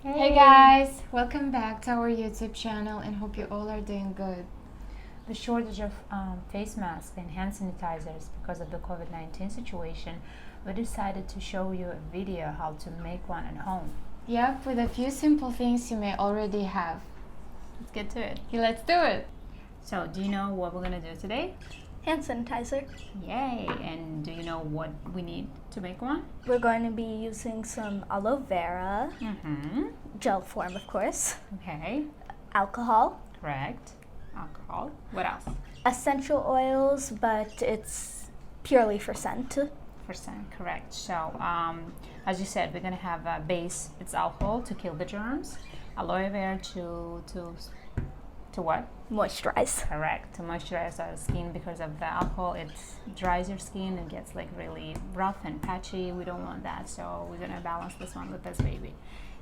Hey guys, welcome back to our YouTube channel and hope you all are doing good. The shortage of face masks and hand sanitizers because of the COVID-19 situation, we decided to show you a video how to make one at home. Yep, with a few simple things you may already have. Let's get to it. Let's do it. So, do you know what we're going to do today? Hand sanitizer. Yay! And do you know what we need to make one? We're going to be using some aloe vera, gel form of course, Okay, alcohol, correct. Alcohol. What else? essential oils, but it's purely for scent. Percent correct. So, as you said, we're going to have a base. It's alcohol to kill the germs. Aloe vera to what? Moisturize. Correct. To moisturize our skin because of the alcohol, it dries your skin and gets like really rough and patchy. We don't want that, so we're gonna balance this one with this baby.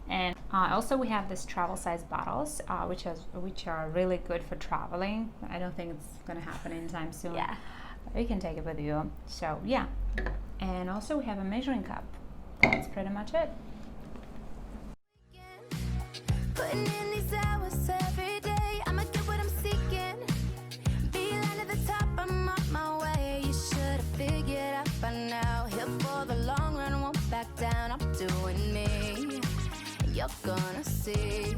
And also we have this travel size bottles, which are really good for traveling. I don't think it's gonna happen anytime soon. Yeah. You can take it with you. So yeah. And also we have a measuring cup. That's pretty much it. Putting in these hours every day, I'ma get what I'm seeking. Beeline to the top, I'm on my way. You should have figured out by now. Here for the long run, won't back down. I'm doing me, and you're gonna see.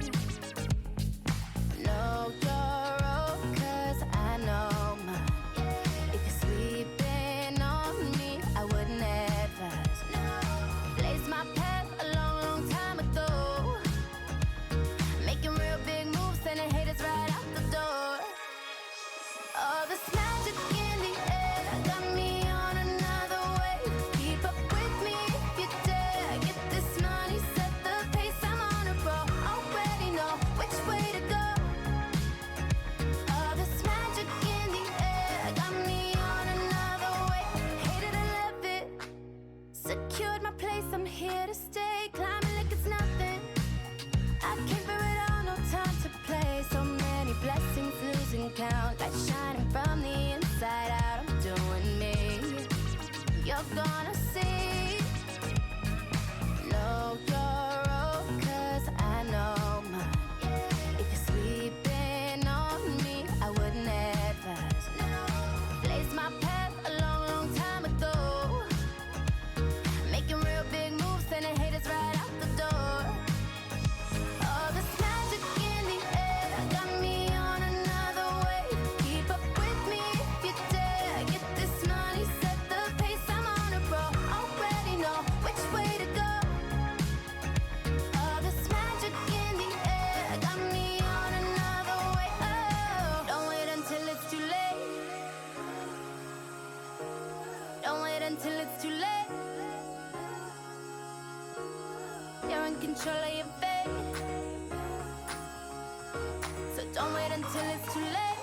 Know your role, 'cause I know mine. If you're sleeping on me, I wouldn't advise. Blaze my path a long, long time ago. Making real big moves, sending haters right out the door. All this magic in the air got me on another wave. Keep up with me if you dare. Get this money, set the pace, I'm on a roll. Already know which way to go. All this magic in the air got me on another wave. Hate it or love it, secured my place, I'm here to stay. Climbing like it's nothing, I came for it all, no time to play. So many blessings, losing count. Light shining from the inside out. I'm doing me, you're gonna see. Know your role, 'cause I know mine. If you're sleeping on me, I wouldn't advise. Blaze my path a long, long time ago. Making real big moves, sending haters right out the door. All this magic in the air got me on another wave. Keep up with me if you dare. Get this money, set the pace, I'm on a roll. Already know which way to go. All this magic in the air got me on another wave. Oh, don't wait until it's too late. Don't wait until it's too late. You're in control of your fate, so don't wait until it's too late.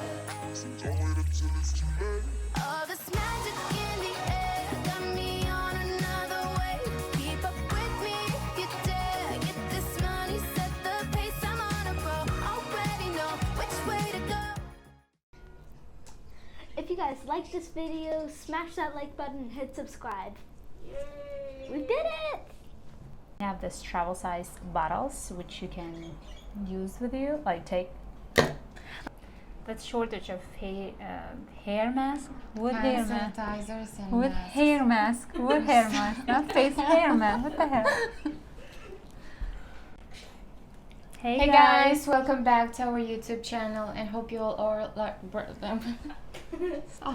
All this magic in the air got me on another wave. Keep up with me if you dare. Get this money, set the pace, I'm on a roll. Already know which way to go. If you guys like this video, smash that like button and hit subscribe. We did it! We have this travel size bottles which you can use with you, like take. That shortage of hair mask. What hair Hand mask? sanitizers and What masks. hair mask? What hair mask? Not face hair mask. What the hell? Hey guys, welcome back to our YouTube channel and hope you all are